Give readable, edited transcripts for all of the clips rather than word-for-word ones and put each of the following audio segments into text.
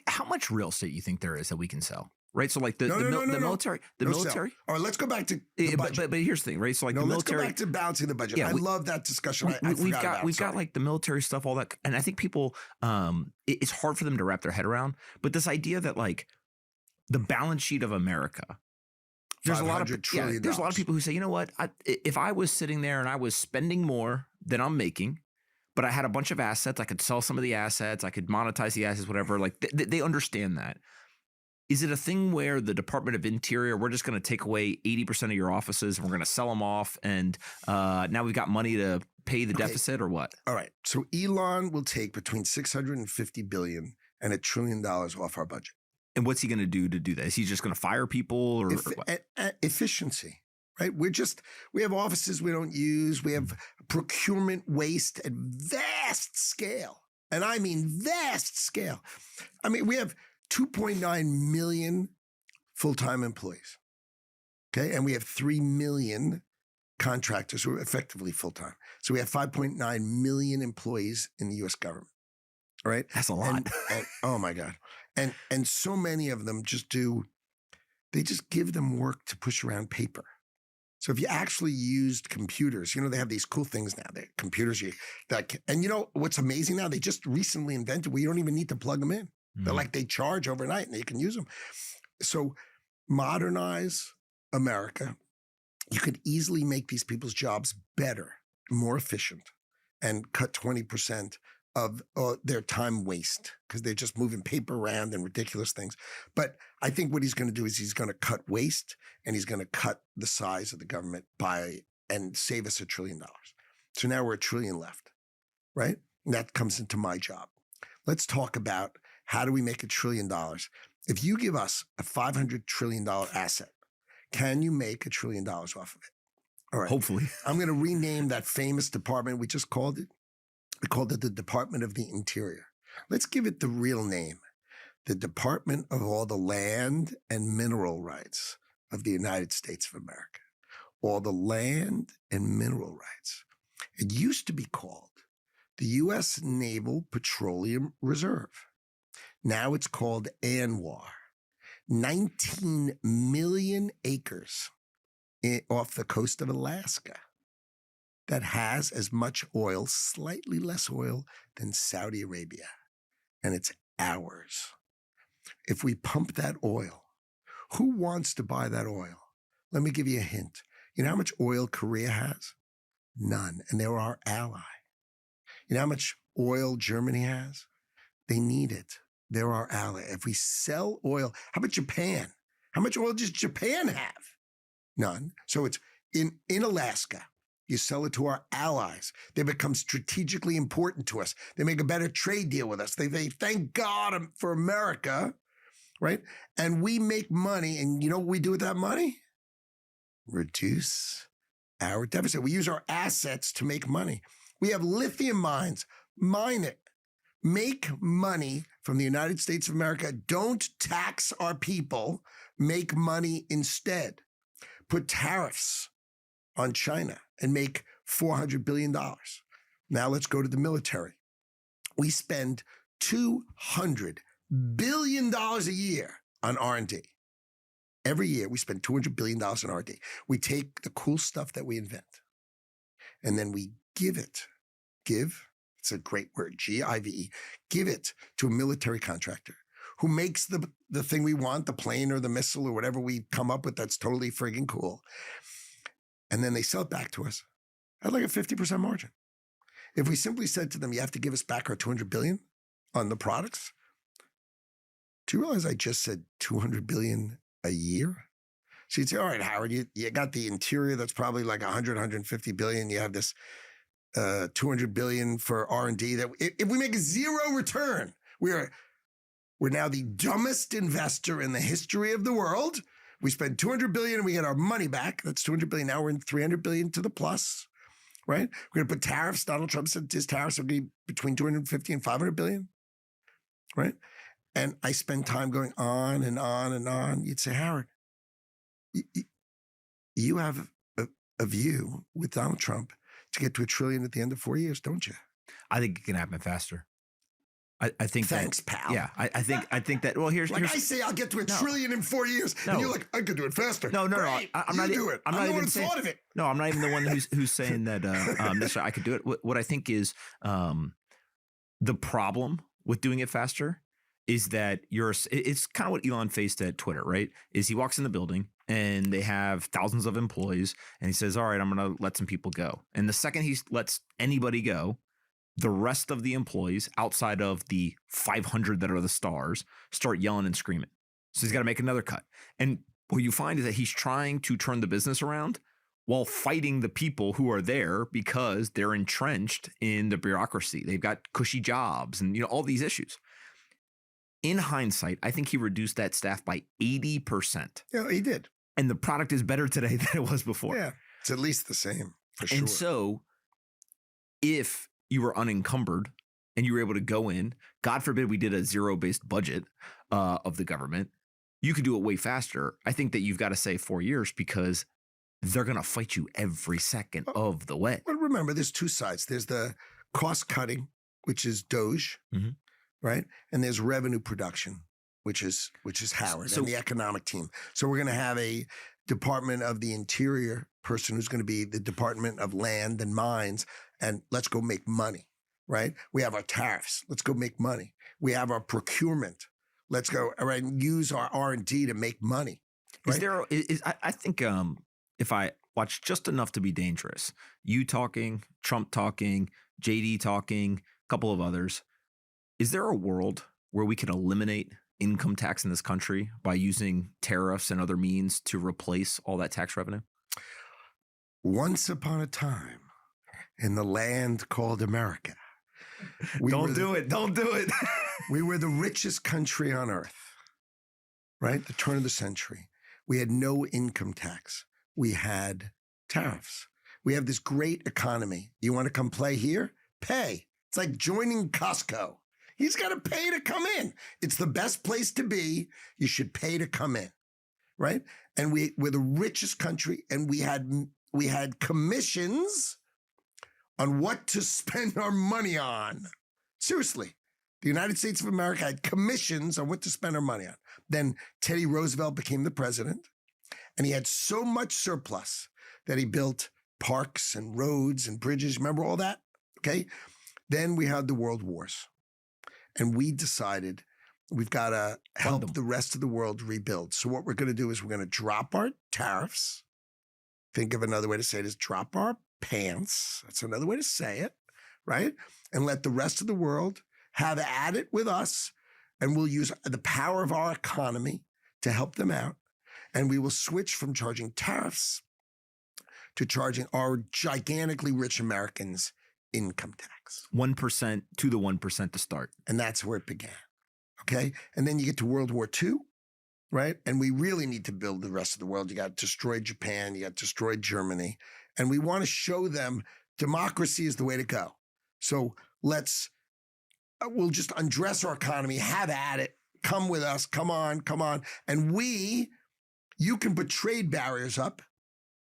How much real estate you think there is that we can sell? Right. So like the military, military. All right, let's go back to the budget. But here's the thing, right? So like the let's military. go back to balancing the budget. I love that discussion. We've got like the military stuff, all that. And I think people, it's hard for them to wrap their head around. But this idea that like the balance sheet of America, there's a lot of people who say, you know what, if I was sitting there and I was spending more than I'm making, but I had a bunch of assets, I could sell some of the assets, I could monetize the assets, whatever. Like they understand that. Is it a thing where the Department of Interior, we're just going to take away 80% of your offices and we're going to sell them off and now we've got money to pay the deficit or what? All right. So Elon will take between $650 billion and $1 trillion off our budget. And what's he going to do that? Is he just going to fire people or what? Efficiency, right? We have offices we don't use. We have procurement waste at vast scale. And I mean vast scale. I mean, we have 2.9 million full-time employees, okay? And we have 3 million contractors who are effectively full-time. So we have 5.9 million employees in the U.S. government, all right? That's a lot. And oh, my God. And so many of them they just give them work to push around paper. So if you actually used computers, they have these cool things now. They're computers, and you know what's amazing now? They just recently invented where you don't even need to plug them in. They're like they charge overnight and you can use them. So modernize America. You could easily make these people's jobs better, more efficient, and cut 20% of their time waste because they're just moving paper around and ridiculous things. But I think what he's going to do is he's going to cut waste and he's going to cut the size of the government and save us $1 trillion. So now we're $1 trillion left, right? And that comes into my job. Let's talk about how do we make $1 trillion? If you give us a $500 trillion asset, can you make $1 trillion off of it? All right. Hopefully. I'm going to rename that famous department we just called it. We called it the Department of the Interior. Let's give it the real name. The Department of all the Land and Mineral Rights of the United States of America. All the land and mineral rights. It used to be called the U.S. Naval Petroleum Reserve. Now it's called ANWR. 19 million acres off the coast of Alaska that has as much oil, slightly less oil than Saudi Arabia. And it's ours. If we pump that oil, who wants to buy that oil? Let me give you a hint. You know how much oil Korea has? None. And they're our ally. You know how much oil Germany has? They need it. They're our ally. If we sell oil, how about Japan? How much oil does Japan have? None. So it's in Alaska. You sell it to our allies. They become strategically important to us. They make a better trade deal with us. They thank God for America, right? And we make money. And you know what we do with that money? Reduce our deficit. We use our assets to make money. We have lithium mines. Mine it. Make money from the United States of America. Don't tax our people. Make money instead. Put tariffs on China and make $400 billion. Now let's go to the military. We spend $200 billion a year on R&D. Every year we spend $200 billion on R&D. We take the cool stuff that we invent and then we give, it's a great word, G-I-V-E, give it to a military contractor who makes the thing we want, the plane or the missile or whatever we come up with that's totally friggin' cool. And then they sell it back to us at like a 50% margin. If we simply said to them, you have to give us back our $200 billion on the products, do you realize I just said $200 billion a year? So you'd say, all right, Howard, you got the interior that's probably like 150 billion. You have this 200 billion for R&D that if we make zero return, we're now the dumbest investor in the history of the world. We spend 200 billion and we get our money back. That's 200 billion. Now we're in 300 billion to the plus, right? We're going to put tariffs. Donald Trump said his tariffs will be between 250 and 500 billion, right? And I spend time going on and on and on. You'd say, Howard, you have a view with Donald Trump to get to $1 trillion at the end of 4 years, don't you? I think it can happen faster. I think Thanks, pal. Yeah, I think that. Well, here's I say, I'll get to a trillion in 4 years, and you're like, I could do it faster. No. Great. I'm you not. do it. I'm not the even one who saying, thought of it. No, I'm not even the one who's saying that. Necessarily I could do it. What I think is the problem with doing it faster is that it's kind of what Elon faced at Twitter, right? Is he walks in the building and they have thousands of employees and he says, all right, I'm going to let some people go. And the second he lets anybody go, the rest of the employees outside of the 500 that are the stars start yelling and screaming. So he's got to make another cut. And what you find is that he's trying to turn the business around while fighting the people who are there because they're entrenched in the bureaucracy. They've got cushy jobs and all these issues. In hindsight, I think he reduced that staff by 80%. Yeah, he did. And the product is better today than it was before. Yeah, it's at least the same, for sure. And so if you were unencumbered and you were able to go in, God forbid we did a zero-based budget of the government, you could do it way faster. I think that you've got to say 4 years because they're going to fight you every second of the way. But remember, there's two sides. There's the cost cutting, which is Doge, right? And there's revenue production, which is Howard and the economic team. So we're going to have a Department of the Interior person who's going to be the Department of Land and Mines, and let's go make money, right? We have our tariffs. Let's go make money. We have our procurement. Let's go and use our R&D to make money. Right? I think if I watch just enough to be dangerous, you talking, Trump talking, JD talking, a couple of others, is there a world where we can eliminate income tax in this country by using tariffs and other means to replace all that tax revenue? Once upon a time in the land called America. Don't do it. We were the richest country on earth, right? The turn of the century. We had no income tax. We had tariffs. We have this great economy. You want to come play here? Pay. It's like joining Costco. He's got to pay to come in. It's the best place to be. You should pay to come in, right? And we're the richest country, and we had commissions on what to spend our money on. Seriously, the United States of America had commissions on what to spend our money on. Then Teddy Roosevelt became the president, and he had so much surplus that he built parks and roads and bridges. Remember all that? Okay. Then we had the world wars, and we decided we've got to help the rest of the world rebuild. So what we're going to do is we're going to drop our tariffs. Think of another way to say it is drop our pants. That's another way to say it, right? And let the rest of the world have at it with us, and we'll use the power of our economy to help them out. And we will switch from charging tariffs to charging our gigantically rich Americans income tax. 1% to the 1% to start. And that's where it began, okay? And then you get to World War II, right? And we really need to build the rest of the world. You got to destroy Japan. You got to destroy Germany. And we want to show them democracy is the way to go. So we'll just undress our economy, have at it, come with us, come on. And you can put trade barriers up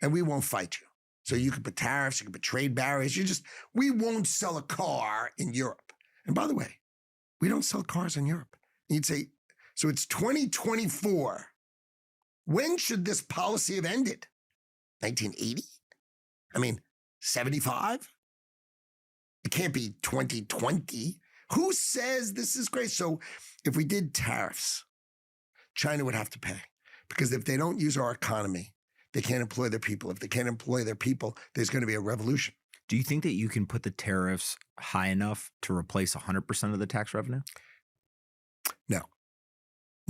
and we won't fight you. So you can put tariffs, you can put trade barriers. We won't sell a car in Europe. And by the way, we don't sell cars in Europe. And you'd say, so it's 2024. When should this policy have ended? 1980? 75? It can't be 2020. Who says this is great? So if we did tariffs, China would have to pay. Because if they don't use our economy, they can't employ their people. If they can't employ their people, there's going to be a revolution. Do you think that you can put the tariffs high enough to replace 100% of the tax revenue?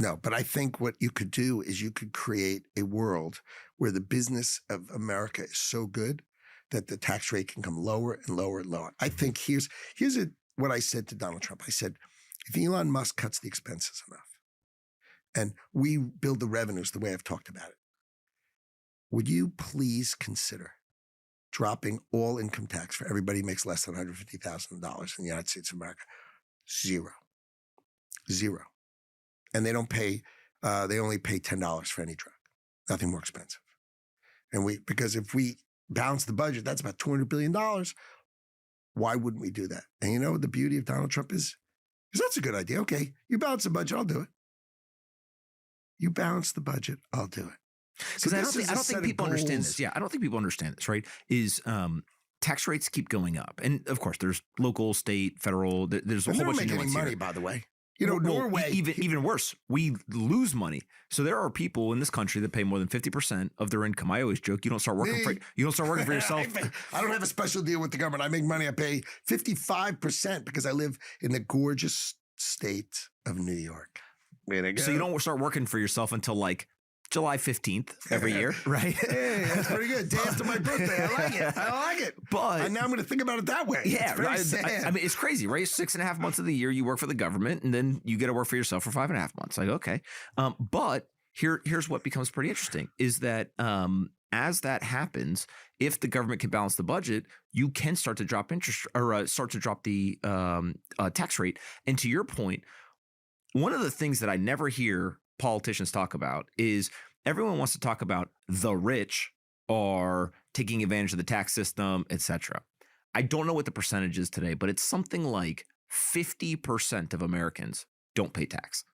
No, but I think what you could do is you could create a world where the business of America is so good that the tax rate can come lower and lower and lower. I think here's what I said to Donald Trump. I said, if Elon Musk cuts the expenses enough and we build the revenues the way I've talked about it, would you please consider dropping all income tax for everybody who makes less than $150,000 in the United States of America? Zero. And they don't pay, they only pay $10 for any drug, nothing more expensive. And because if we balance the budget, that's about $200 billion. Why wouldn't we do that? And you know what the beauty of Donald Trump is? Because that's a good idea. Okay, you balance the budget, I'll do it. You balance the budget, I'll do it. Because I don't think people understand this. Yeah, I don't think people understand this, right? Tax rates keep going up. And of course, there's local, state, federal. There's a whole bunch of nuance money, here. by the way. Norway. Even worse, we lose money. So there are people in this country that pay more than 50% of their income. I always joke, you don't start working for yourself. I don't have a special deal with the government. I make money. I pay 55% because I live in the gorgeous state of New York. So you don't start working for yourself until like July 15th every year, right? Hey, that's pretty good. Day after my birthday. I like it. But now I'm going to think about it that way. Yeah, it's very sad. I mean, it's crazy, right? 6.5 months of the year you work for the government, and then you get to work for yourself for 5.5 months. Like, okay, but here's what becomes pretty interesting: is that as that happens, if the government can balance the budget, you can start to drop interest or start to drop the tax rate. And to your point, one of the things that I never hear politicians talk about is everyone wants to talk about the rich are taking advantage of the tax system, etc. I don't know what the percentage is today, but it's something like 50% of Americans don't pay tax.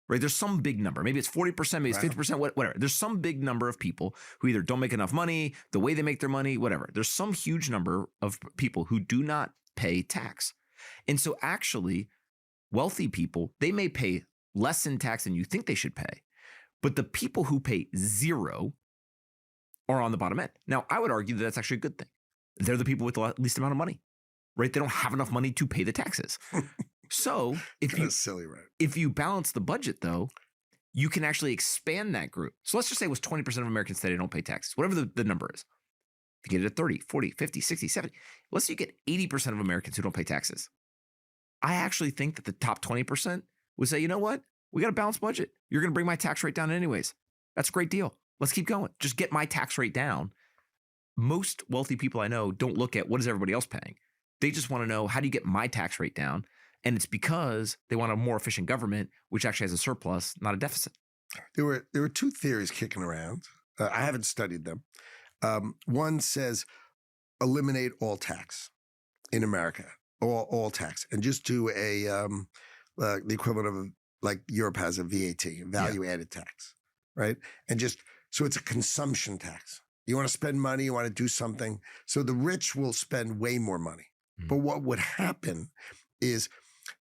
Right? There's some big number. Maybe it's 40%, maybe it's 50%, whatever. There's some big number of people who either don't make enough money, the way they make their money, whatever. There's some huge number of people who do not pay tax. And so actually, wealthy people, they may pay less in tax than you think they should pay. But the people who pay zero are on the bottom end. Now, I would argue that that's actually a good thing. They're the people with the least amount of money, right? They don't have enough money to pay the taxes. So if you balance the budget, though, you can actually expand that group. So let's just say it was 20% of Americans today don't pay taxes, whatever the number is. If you get it at 30, 40, 50, 60, 70, let's say you get 80% of Americans who don't pay taxes. I actually think that the top 20% would say, you know what? We got a balanced budget. You're going to bring my tax rate down anyways. That's a great deal. Let's keep going. Just get my tax rate down. Most wealthy people I know don't look at what is everybody else paying. They just want to know, how do you get my tax rate down? And it's because they want a more efficient government, which actually has a surplus, not a deficit. There were two theories kicking around. I haven't studied them. One says eliminate all tax in America, all tax, and just do the equivalent of like Europe has a VAT, value added tax, right? And just so it's a consumption tax. You want to spend money, you want to do something. So the rich will spend way more money. But what would happen is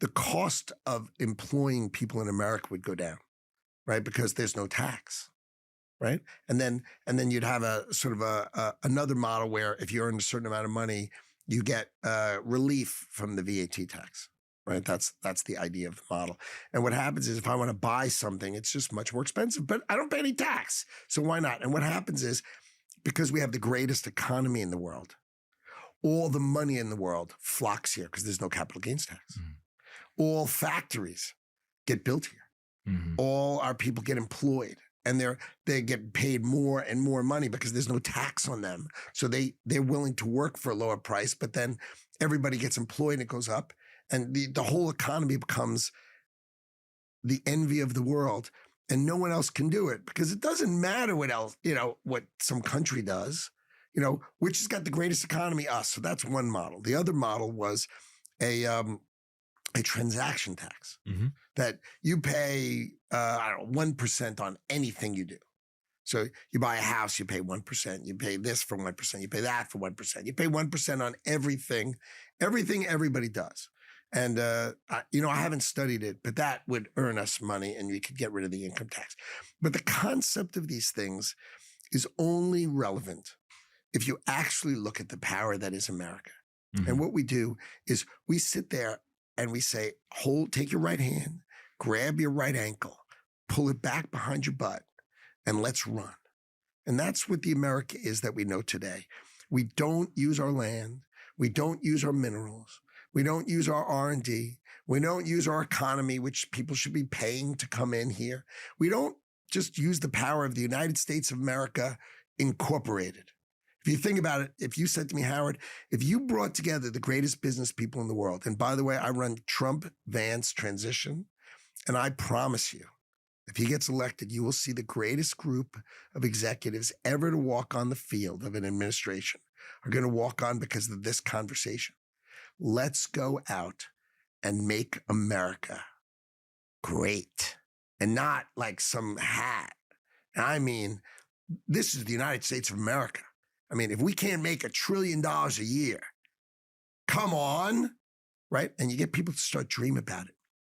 the cost of employing people in America would go down, right? Because there's no tax, right? And then you'd have a sort of another model where if you earn a certain amount of money, you get relief from the VAT tax, right? That's the idea of the model. And what happens is if I want to buy something, it's just much more expensive, but I don't pay any tax. So why not? And what happens is because we have the greatest economy in the world, all the money in the world flocks here because there's no capital gains tax. All factories get built here. All our people get employed. And they get paid more and more money because there's no tax on them. So they're willing to work for a lower price, but then everybody gets employed and it goes up. And the whole economy becomes the envy of the world. And no one else can do it because it doesn't matter what else, what some country does, which has got the greatest economy, us. So that's one model. The other model was a transaction tax that you pay, 1% on anything you do. So you buy a house, you pay 1%. You pay this for 1%. You pay that for 1%. You pay 1% on everything everybody does. And, I haven't studied it, but that would earn us money and we could get rid of the income tax. But the concept of these things is only relevant if you actually look at the power that is America. And what we do is we sit there and we say, take your right hand, grab your right ankle, pull it back behind your butt, and let's run. And that's what the America is that we know today. We don't use our land. We don't use our minerals. We don't use our R&D. We don't use our economy, which people should be paying to come in here. We don't just use the power of the United States of America Incorporated. If you think about it, if you said to me, Howard, if you brought together the greatest business people in the world, and by the way, I run Trump-Vance transition, and I promise you, if he gets elected, you will see the greatest group of executives ever to walk on the field of an administration are going to walk on because of this conversation. Let's go out and make America great and not like some hat. And I mean, this is the United States of America. I mean, if we can't make $1 trillion a year, come on, right? And you get people to start dreaming about it.